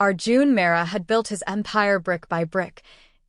Arjun Mehra had built his empire brick by brick,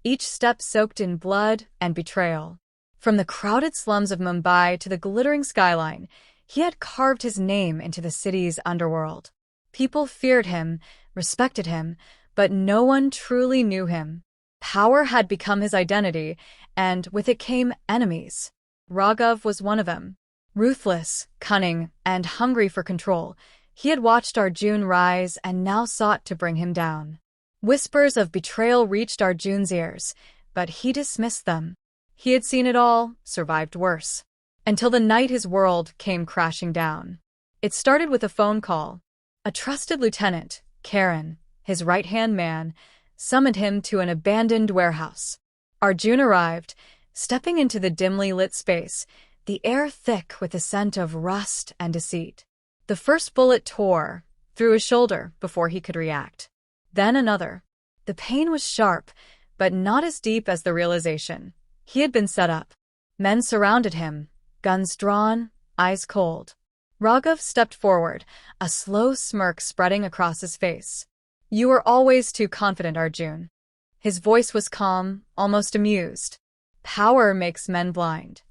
each step soaked in blood and betrayal. From the crowded slums of Mumbai to the glittering skyline, he had carved his name into the city's underworld. People feared him, respected him, but no one truly knew him. Power had become his identity, and with it came enemies. Raghav was one of them. Ruthless, cunning, and hungry for control, he had watched Arjun rise and now sought to bring him down. Whispers of betrayal reached Arjun's ears, but he dismissed them. He had seen it all, survived worse. Until the night his world came crashing down. It started with a phone call. A trusted lieutenant, Karan, his right-hand man, summoned him to an abandoned warehouse. Arjun arrived, stepping into the dimly lit space, the air thick with the scent of rust and deceit. The first bullet tore through his shoulder before he could react. Then another. The pain was sharp, but not as deep as the realization. He had been set up. Men surrounded him, guns drawn, eyes cold. Raghav stepped forward, a slow smirk spreading across his face. "You were always too confident, Arjun." His voice was calm, almost amused. "Power makes men blind."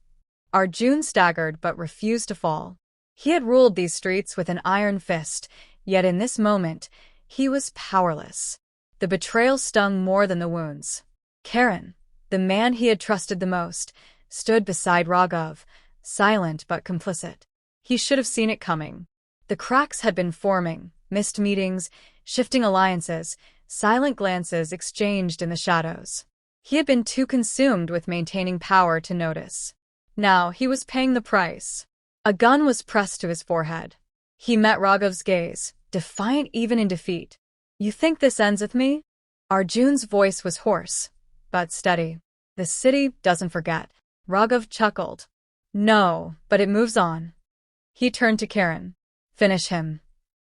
Arjun staggered but refused to fall. He had ruled these streets with an iron fist, yet in this moment, he was powerless. The betrayal stung more than the wounds. Karan, the man he had trusted the most, stood beside Raghav, silent but complicit. He should have seen it coming. The cracks had been forming, missed meetings, shifting alliances, silent glances exchanged in the shadows. He had been too consumed with maintaining power to notice. Now he was paying the price. A gun was pressed to his forehead. He met Raghav's gaze, defiant even in defeat. "You think this ends with me?" Arjun's voice was hoarse, but steady. "The city doesn't forget." Raghav chuckled. "No, but it moves on." He turned to Karan. "Finish him."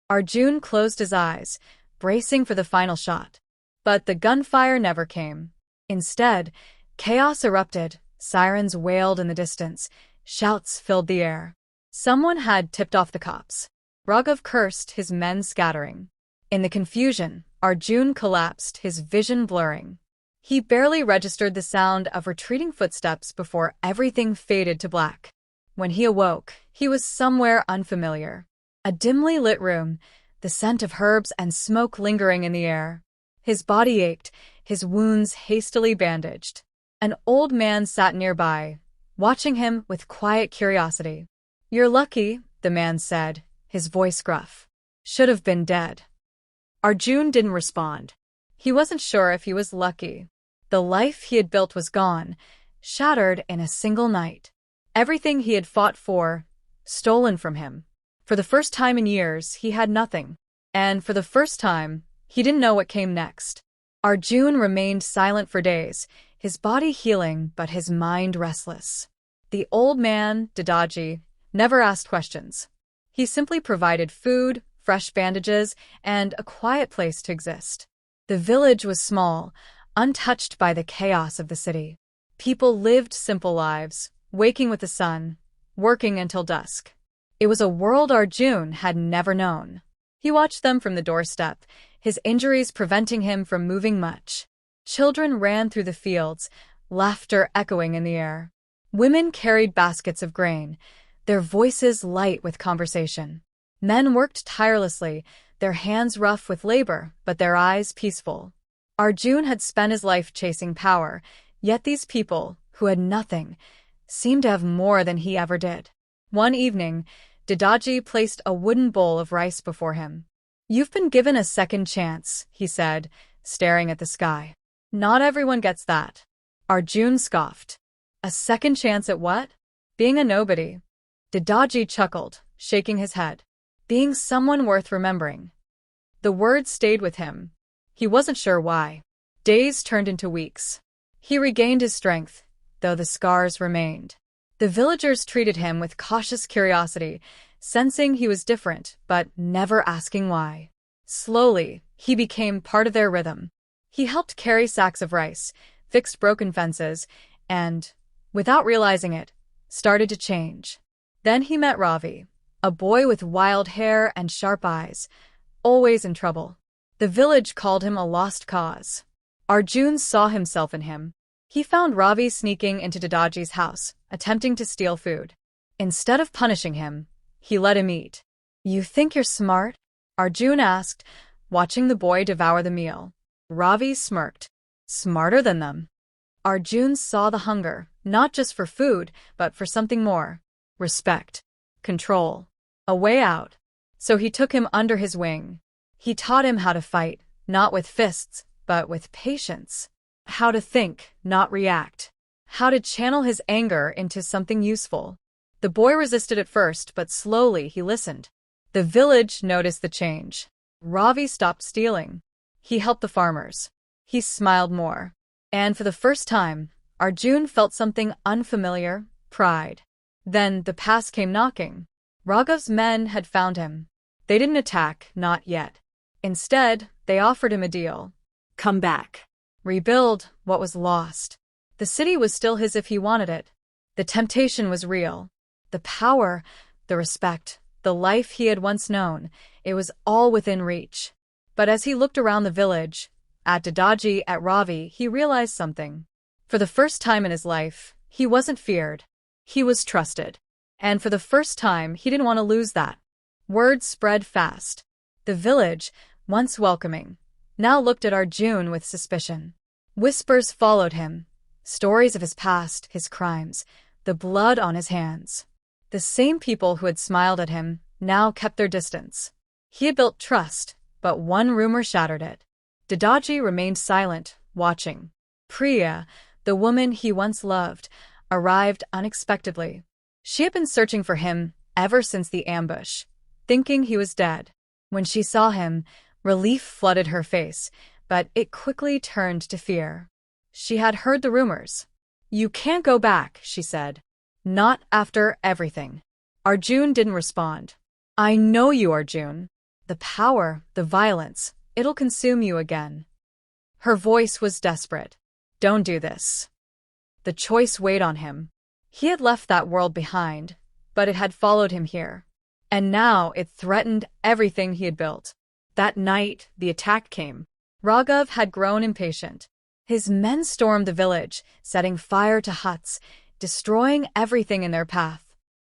Arjun closed his eyes, bracing for the final shot. But the gunfire never came. Instead, chaos erupted, sirens wailed in the distance, shouts filled the air. Someone had tipped off the cops. Raghav cursed, his men scattering. In the confusion, Arjun collapsed, his vision blurring. He barely registered the sound of retreating footsteps before everything faded to black. When he awoke, he was somewhere unfamiliar. A dimly lit room, the scent of herbs and smoke lingering in the air. His body ached, his wounds hastily bandaged. An old man sat nearby, watching him with quiet curiosity. "You're lucky," the man said, his voice gruff. "Should have been dead." Arjun didn't respond. He wasn't sure if he was lucky. The life he had built was gone, shattered in a single night. Everything he had fought for, stolen from him. For the first time in years, he had nothing. And for the first time, he didn't know what came next. Arjun remained silent for days, his body healing but his mind restless. The old man, Dadaji, never asked questions. He simply provided food, fresh bandages, and a quiet place to exist. The village was small, untouched by the chaos of the city. People lived simple lives, waking with the sun, working until dusk. It was a world Arjun had never known. He watched them from the doorstep, his injuries preventing him from moving much. Children ran through the fields, laughter echoing in the air. Women carried baskets of grain, their voices light with conversation. Men worked tirelessly, their hands rough with labor, but their eyes peaceful. Arjun had spent his life chasing power, yet these people, who had nothing, seemed to have more than he ever did. One evening, Dadaji placed a wooden bowl of rice before him. "You've been given a second chance," he said, staring at the sky. "Not everyone gets that." Arjun scoffed. "A second chance at what?" "Being a nobody." Dadaji chuckled, shaking his head. "Being someone worth remembering." The words stayed with him. He wasn't sure why. Days turned into weeks. He regained his strength, though the scars remained. The villagers treated him with cautious curiosity, sensing he was different, but never asking why. Slowly, he became part of their rhythm. He helped carry sacks of rice, fixed broken fences, and, without realizing it, started to change. Then he met Ravi, a boy with wild hair and sharp eyes, always in trouble. The village called him a lost cause. Arjun saw himself in him. He found Ravi sneaking into Dadaji's house, attempting to steal food. Instead of punishing him, he let him eat. "You think you're smart?" Arjun asked, watching the boy devour the meal. Ravi smirked. "Smarter than them." Arjun saw the hunger, not just for food, but for something more. Respect. Control. A way out. So he took him under his wing. He taught him how to fight, not with fists, but with patience. How to think, not react. How to channel his anger into something useful. The boy resisted at first, but slowly he listened. The village noticed the change. Ravi stopped stealing. He helped the farmers. He smiled more. And for the first time, Arjun felt something unfamiliar, pride. Then the past came knocking. Raghav's men had found him. They didn't attack, not yet. Instead, they offered him a deal. Come back. Rebuild what was lost. The city was still his if he wanted it. The temptation was real. The power, the respect, the life he had once known, it was all within reach. But as he looked around the village, at Dadaji, at Ravi, he realized something. For the first time in his life, he wasn't feared. He was trusted. And for the first time, he didn't want to lose that. Word spread fast. The village, once welcoming, now looked at Arjun with suspicion. Whispers followed him. Stories of his past, his crimes, the blood on his hands. The same people who had smiled at him now kept their distance. He had built trust, but one rumor shattered it. Dadaji remained silent, watching. Priya, the woman he once loved, arrived unexpectedly. She had been searching for him ever since the ambush, thinking he was dead. When she saw him, relief flooded her face, but it quickly turned to fear. She had heard the rumors. "You can't go back," she said. "Not after everything." Arjun didn't respond. "I know you, Arjun. The power, the violence, it'll consume you again." Her voice was desperate. "Don't do this." The choice weighed on him. He had left that world behind, but it had followed him here. And now it threatened everything he had built. That night, the attack came. Raghav had grown impatient. His men stormed the village, setting fire to huts, destroying everything in their path.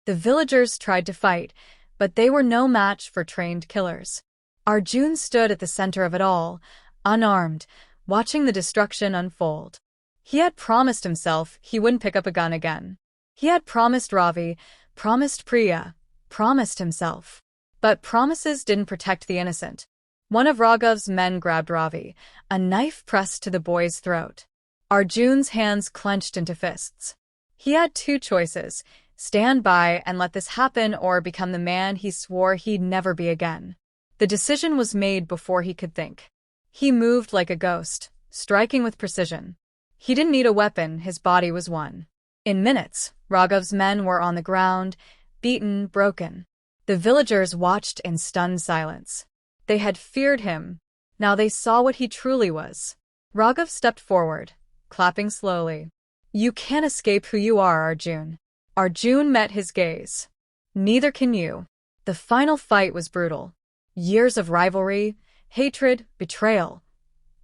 The villagers tried to fight, but they were no match for trained killers. Arjun stood at the center of it all, unarmed, watching the destruction unfold. He had promised himself he wouldn't pick up a gun again. He had promised Ravi, promised Priya, promised himself. But promises didn't protect the innocent. One of Raghav's men grabbed Ravi, a knife pressed to the boy's throat. Arjun's hands clenched into fists. He had two choices: stand by and let this happen, or become the man he swore he'd never be again. The decision was made before he could think. He moved like a ghost, striking with precision. He didn't need a weapon, his body was one. In minutes, Raghav's men were on the ground, beaten, broken. The villagers watched in stunned silence. They had feared him. Now they saw what he truly was. Raghav stepped forward, clapping slowly. "You can't escape who you are, Arjun." Arjun met his gaze. "Neither can you." The final fight was brutal. Years of rivalry, hatred, betrayal.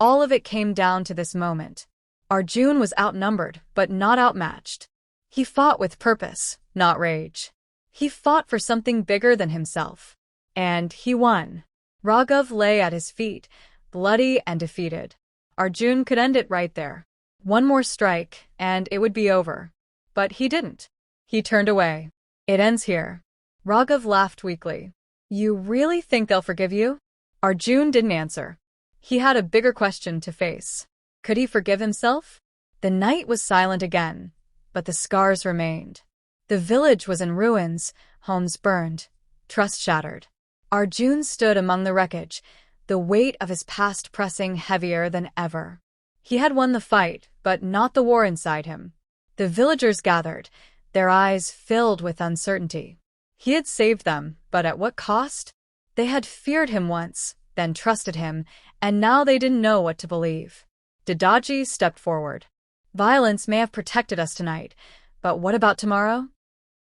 All of it came down to this moment. Arjun was outnumbered, but not outmatched. He fought with purpose, not rage. He fought for something bigger than himself. And he won. Raghav lay at his feet, bloody and defeated. Arjun could end it right there. One more strike, and it would be over. But he didn't. He turned away. "It ends here." Raghav laughed weakly. "You really think they'll forgive you?" Arjun didn't answer. He had a bigger question to face. Could he forgive himself? The night was silent again, but the scars remained. The village was in ruins, homes burned, trust shattered. Arjun stood among the wreckage, the weight of his past pressing heavier than ever. He had won the fight, but not the war inside him. The villagers gathered, their eyes filled with uncertainty. He had saved them, but at what cost? They had feared him once, then trusted him, and now they didn't know what to believe. Dadaji stepped forward. "Violence may have protected us tonight, but what about tomorrow?"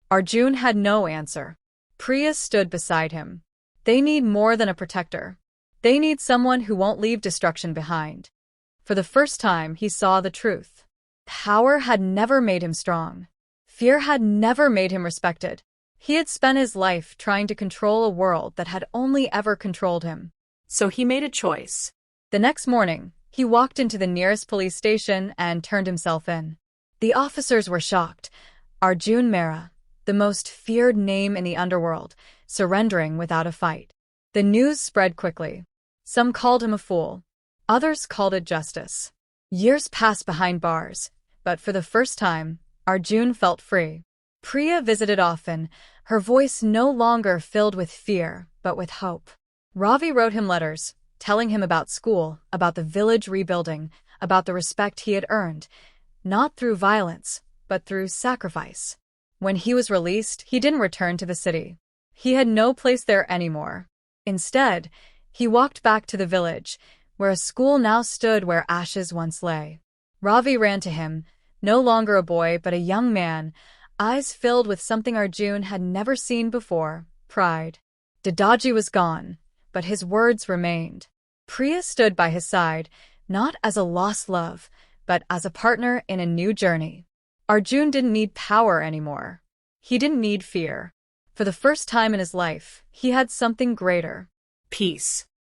Arjun had no answer. Priya stood beside him. "They need more than a protector. They need someone who won't leave destruction behind. For the first time, he saw the truth. Power had never made him strong. Fear had never made him respected. He had spent his life trying to control a world that had only ever controlled him. So he made a choice. The next morning, he walked into the nearest police station and turned himself in. The officers were shocked. Arjun Mehra, the most feared name in the underworld, surrendering without a fight. The news spread quickly. Some called him a fool. Others called it justice. Years passed behind bars, but for the first time, Arjun felt free. Priya visited often, her voice no longer filled with fear, but with hope. Ravi wrote him letters, telling him about school, about the village rebuilding, about the respect he had earned, not through violence, but through sacrifice. When he was released, he didn't return to the city. He had no place there anymore. Instead, he walked back to the village, where a school now stood where ashes once lay. Ravi ran to him, no longer a boy but a young man, eyes filled with something Arjun had never seen before, pride. Dadaji was gone, but his words remained. Priya stood by his side, not as a lost love, but as a partner in a new journey. Arjun didn't need power anymore. He didn't need fear. For the first time in his life, he had something greater. Peace.